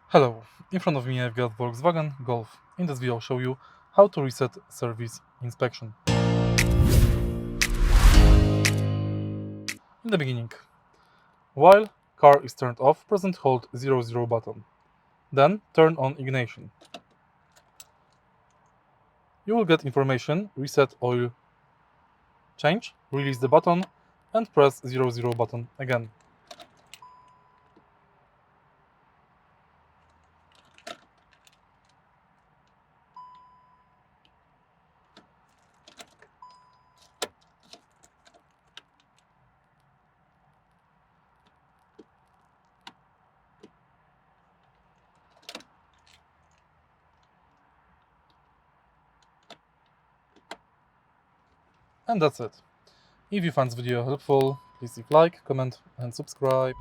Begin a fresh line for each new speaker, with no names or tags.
Hello, in front of me I've got Volkswagen Golf. In this video I'll show you how to reset service inspection. In the beginning, while car is turned off, press and hold 00 button. Then turn on ignition. You will get information reset oil change, release the button and press 00 button again. And that's it. If you found this video helpful, please leave like, comment and subscribe.